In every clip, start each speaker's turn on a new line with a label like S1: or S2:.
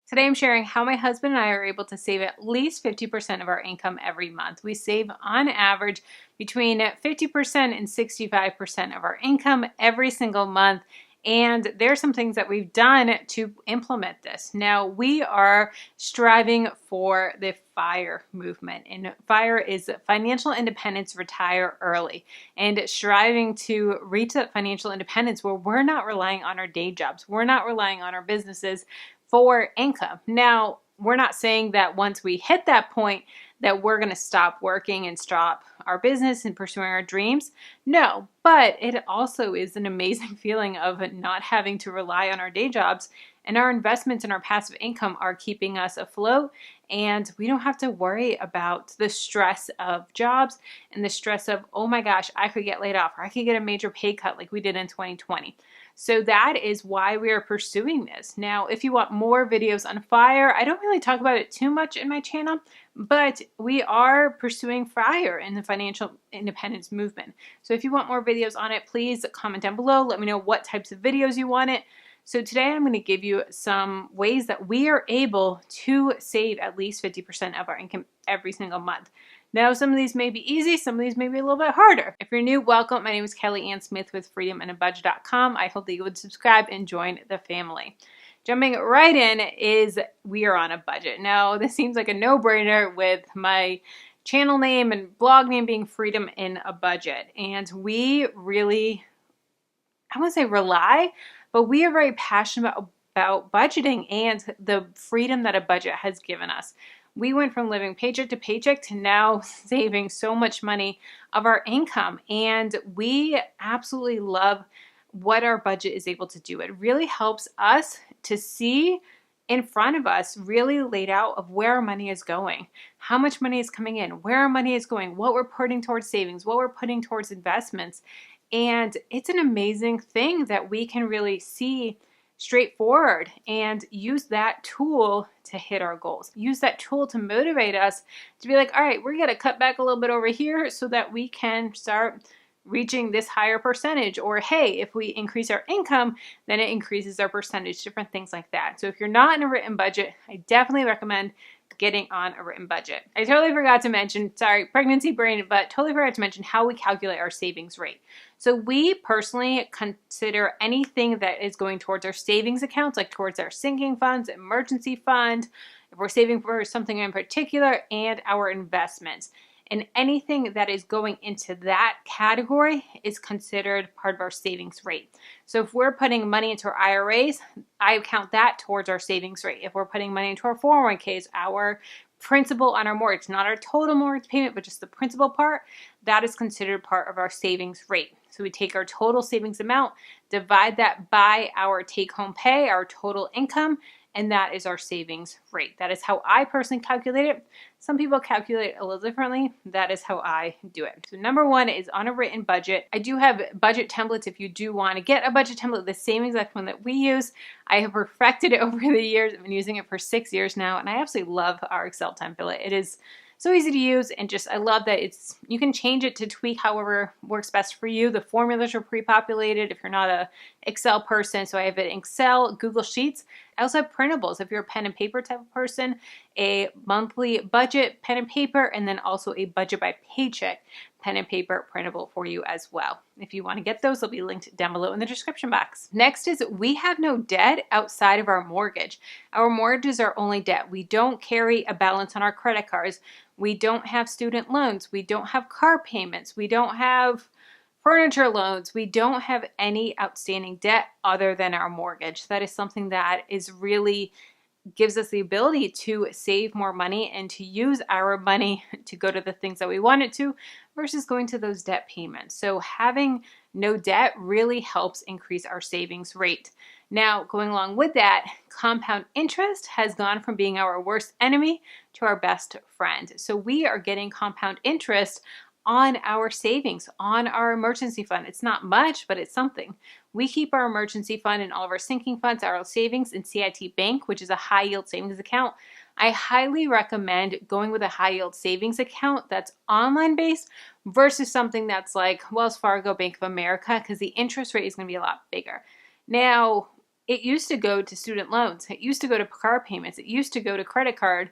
S1: Today I'm sharing how my husband and I are able to save at least 50% of our income every month. We save on average between 50% and 65% of our income every single month. And there's some things that we've done to implement this. Now, we are striving for the FIRE movement. And FIRE is financial independence, retire early. And striving to reach that financial independence where we're not relying on our day jobs. We're not relying on our businesses for income. Now, we're not saying that once we hit that point that we're going to stop working and stop our business and pursuing our dreams. No, but it also is an amazing feeling of not having to rely on our day jobs, and our investments in our passive income are keeping us afloat, and we don't have to worry about the stress of jobs and the stress of, oh my gosh, I could get laid off or I could get a major pay cut like we did in 2020. So that is why we are pursuing this. Now, if you want more videos on FIRE, I don't really talk about it too much in my channel, but we are pursuing FIRE in the financial independence movement. So if you want more videos on it, please comment down below. Let me know what types of videos you want it. So today I'm going to give you some ways that we are able to save at least 50% of our income every single month. Now, some of these may be easy, some of these may be a little bit harder. If you're new, welcome. My name is Kelly Ann Smith with freedomandabudget.com. I hope that you would subscribe and join the family. Jumping right in is we are on a budget. Now, this seems like a no-brainer with my channel name and blog name being Freedom in a Budget. And we really, I wouldn't say rely, but we are very passionate about budgeting and the freedom that a budget has given us. We went from living paycheck to paycheck to now saving so much money of our income. And we absolutely love what our budget is able to do. It really helps us to see in front of us, really laid out of where our money is going, how much money is coming in, where our money is going, what we're putting towards savings, what we're putting towards investments. And it's an amazing thing that we can really see straightforward and use that tool to hit our goals. Use that tool to motivate us to be like, all right, we're going to cut back a little bit over here so that we can start reaching this higher percentage. Or hey, if we increase our income, then it increases our percentage, different things like that. So if you're not in a written budget, I definitely recommend getting on a written budget. I totally forgot to mention, sorry, pregnancy brain, but totally forgot to mention how we calculate our savings rate. So we personally consider anything that is going towards our savings accounts, like towards our sinking funds, emergency fund, if we're saving for something in particular, and our investments. And anything that is going into that category is considered part of our savings rate. So if we're putting money into our IRAs, I count that towards our savings rate. If we're putting money into our 401ks, our principal on our mortgage, not our total mortgage payment, but just the principal part, that is considered part of our savings rate. So we take our total savings amount, divide that by our take-home pay, our total income, and that is our savings rate. That is how I personally calculate it. Some people calculate it a little differently. That is how I do it. So number one is on a written budget. I do have budget templates if you do want to get a budget template, the same exact one that we use. I have perfected it over the years. I've been using it for 6 years now, and I absolutely love our Excel template. It is so easy to use, and just I love that you can change it to tweak however works best for you. The formulas are pre-populated if you're not a Excel person. So I have an Excel, Google Sheets. I also have printables if you're a pen and paper type of person, a monthly budget pen and paper, and then also a budget by paycheck pen and paper printable for you as well. If you want to get those, they'll be linked down below in the description box. Next is we have no debt outside of our mortgage. Our mortgages are only debt. We don't carry a balance on our credit cards. We don't have student loans. We don't have car payments. We don't have furniture loans. We don't have any outstanding debt other than our mortgage. That is something that is really gives us the ability to save more money and to use our money to go to the things that we want it to versus going to those debt payments. So having no debt really helps increase our savings rate. Now, going along with that, compound interest has gone from being our worst enemy to our best friend. So we are getting compound interest on our savings, on our emergency fund. It's not much, but it's something. We keep our emergency fund and all of our sinking funds, our savings in CIT Bank, which is a high yield savings account. I highly recommend going with a high yield savings account that's online based versus something that's like Wells Fargo, Bank of America, because the interest rate is going to be a lot bigger. Now, It used to go to student loans. It used to go to car payments. It used to go to credit card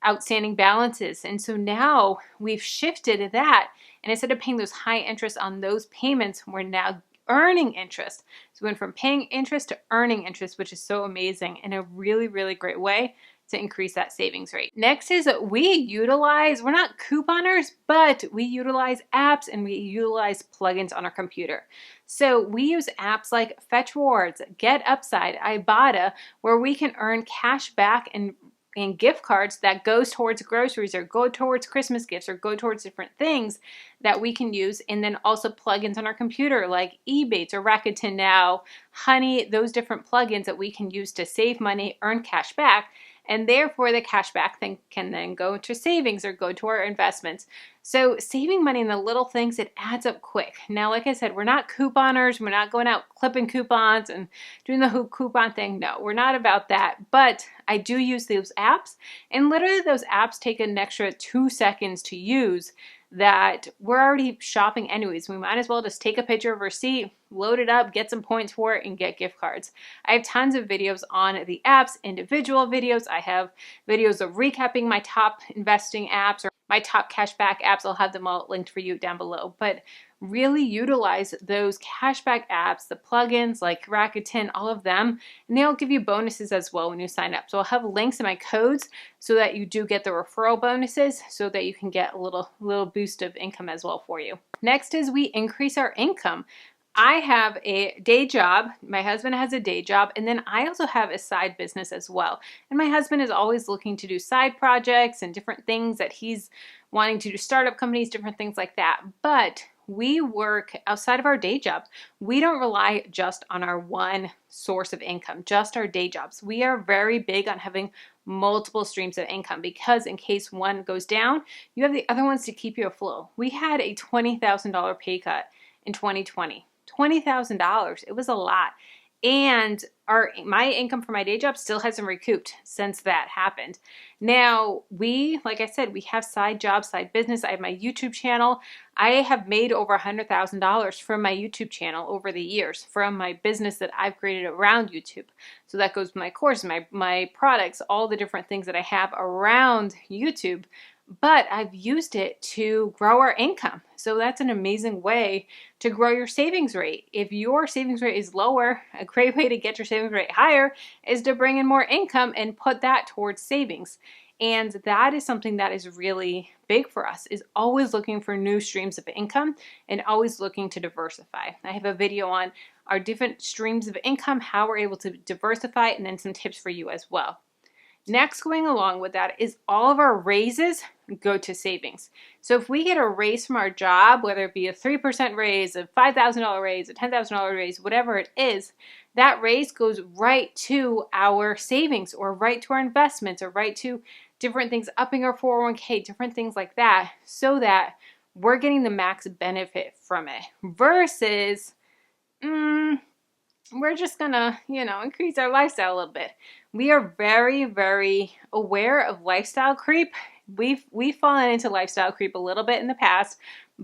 S1: outstanding balances. And so now we've shifted that. And instead of paying those high interest on those payments, we're now earning interest. So we went from paying interest to earning interest, which is so amazing and a really, really great way to increase that savings rate. Next is we're not couponers, but we utilize apps and we utilize plugins on our computer. So we use apps like Fetch Rewards, Get Upside, Ibotta, where we can earn cash back and gift cards that goes towards groceries or go towards Christmas gifts or go towards different things that we can use, and then also plugins on our computer like Ebates or Rakuten Now, Honey, those different plugins that we can use to save money, earn cash back, and therefore the cash back thing can then go to savings or go to our investments. So saving money in the little things, it adds up quick. Now, like I said, we're not couponers. We're not going out clipping coupons and doing the coupon thing. No, we're not about that. But I do use those apps, and literally those apps take an extra 2 seconds to use that we're already shopping anyways. We might as well just take a picture of our receipt, load it up, get some points for it, and get gift cards. I have tons of videos on the apps, individual videos. I have videos of recapping my top investing apps or my top cashback apps. I'll have them all linked for you down below. But really utilize those cashback apps, the plugins like Rakuten, all of them, and they'll give you bonuses as well when you sign up. So I'll have links in my codes so that you do get the referral bonuses so that you can get a little boost of income as well for you. Next is we increase our income. I have a day job, my husband has a day job, and then I also have a side business as well. And my husband is always looking to do side projects and different things that he's wanting to do, startup companies, different things like that. But we work outside of our day job. We don't rely just on our one source of income, just our day jobs. We are very big on having multiple streams of income because in case one goes down, you have the other ones to keep you afloat. We had a $20,000 pay cut in 2020. $20,000. It was a lot. And my income from my day job still hasn't recouped since that happened. Now, like I said, we have side jobs, side business. I have my YouTube channel. I have made over $100,000 from my YouTube channel over the years from my business that I've created around YouTube. So that goes with my course, my products, all the different things that I have around YouTube. But I've used it to grow our income. So that's an amazing way to grow your savings rate. If your savings rate is lower, a great way to get your savings rate higher is to bring in more income and put that towards savings. And that is something that is really big for us, is always looking for new streams of income and always looking to diversify. I have a video on our different streams of income, how we're able to diversify, and then some tips for you as well. Next, going along with that is all of our raises go to savings. So if we get a raise from our job, whether it be a 3% raise, a $5,000 raise, a $10,000 raise, whatever it is, that raise goes right to our savings or right to our investments or right to different things, upping our 401k, different things like that, so that we're getting the max benefit from it versus we're just gonna, increase our lifestyle a little bit. We are very, very aware of lifestyle creep. We've fallen into lifestyle creep a little bit in the past,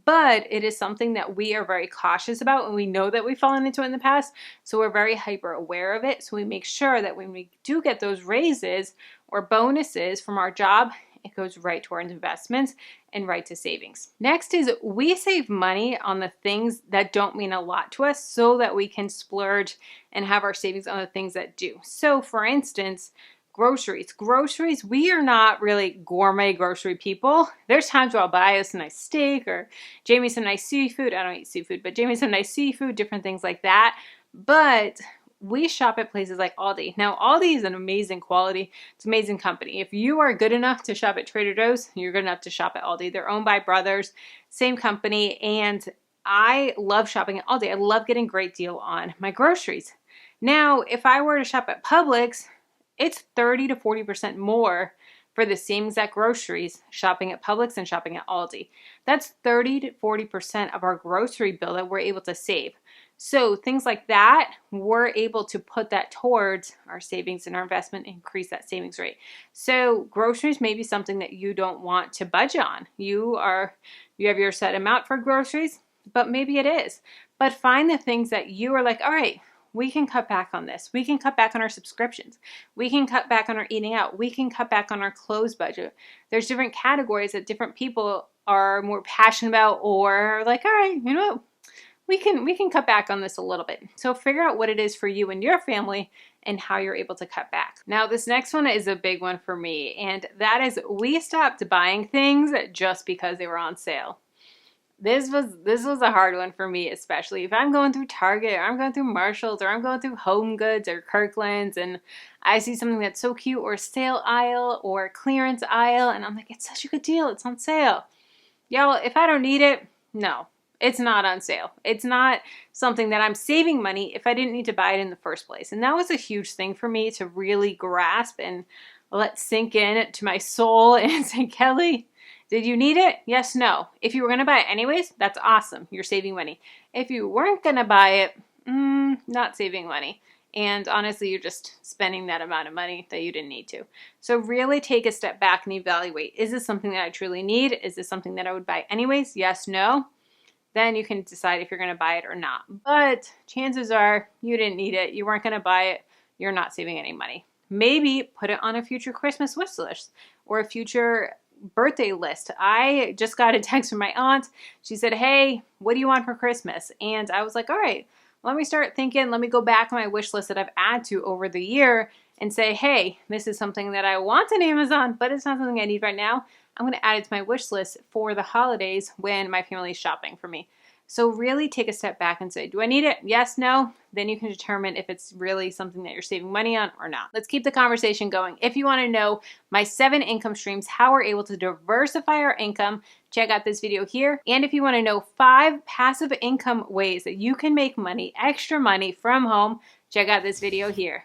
S1: but it is something that we are very cautious about, and we know that we've fallen into it in the past, so we're very hyper aware of it. So we make sure that when we do get those raises or bonuses from our job, it goes right to our investments and right to savings. Next is we save money on the things that don't mean a lot to us so that we can splurge and have our savings on the things that do. So for instance, groceries. Groceries, we are not really gourmet grocery people. There's times where I'll buy us a nice steak or Jamie some nice seafood. I don't eat seafood, but Jamie some nice seafood, different things like that. But we shop at places like Aldi. Now, Aldi is an amazing quality. It's an amazing company. If you are good enough to shop at Trader Joe's, you're good enough to shop at Aldi. They're owned by brothers, same company, and I love shopping at Aldi. I love getting a great deal on my groceries. Now, if I were to shop at Publix, it's 30 to 40% more for the same exact groceries shopping at Publix and shopping at Aldi. That's 30 to 40% of our grocery bill that we're able to save. So things like that, we're able to put that towards our savings and our investment, increase that savings rate. So groceries may be something that you don't want to budget on. You have your set amount for groceries, but maybe it is. But find the things that you are like, all right, we can cut back on this. We can cut back on our subscriptions. We can cut back on our eating out. We can cut back on our clothes budget. There's different categories that different people are more passionate about, or like, all right, you know what? We can cut back on this a little bit. So figure out what it is for you and your family and how you're able to cut back. Now, this next one is a big one for me, and that is we stopped buying things just because they were on sale. This was a hard one for me, especially if I'm going through Target or I'm going through Marshalls or I'm going through Home Goods or Kirkland's and I see something that's so cute, or sale aisle or clearance aisle, and I'm like, it's such a good deal, it's on sale. Yeah, well, if I don't need it, no, it's not on sale. It's not something that I'm saving money if I didn't need to buy it in the first place. And that was a huge thing for me to really grasp and let sink in to my soul and say, Kelly, did you need it? Yes, no. If you were going to buy it anyways, that's awesome. You're saving money. If you weren't going to buy it, not saving money. And honestly, you're just spending that amount of money that you didn't need to. So really take a step back and evaluate. Is this something that I truly need? Is this something that I would buy anyways? Yes, no. Then you can decide if you're going to buy it or not. But chances are you didn't need it. You weren't going to buy it. You're not saving any money. Maybe put it on a future Christmas wish list or a future birthday list. I just got a text from my aunt. She said, hey, what do you want for Christmas? And I was like, all right, let me start thinking. Let me go back on my wish list that I've added to over the year and say, hey, this is something that I want on Amazon, but it's not something I need right now. I'm going to add it to my wish list for the holidays when my family is shopping for me. So really take a step back and say, do I need it? Yes, no? Then you can determine if it's really something that you're saving money on or not. Let's keep the conversation going. If you want to know my 7 income streams, how we're able to diversify our income, check out this video here. And if you want to know 5 passive income ways that you can make money, extra money from home, check out this video here.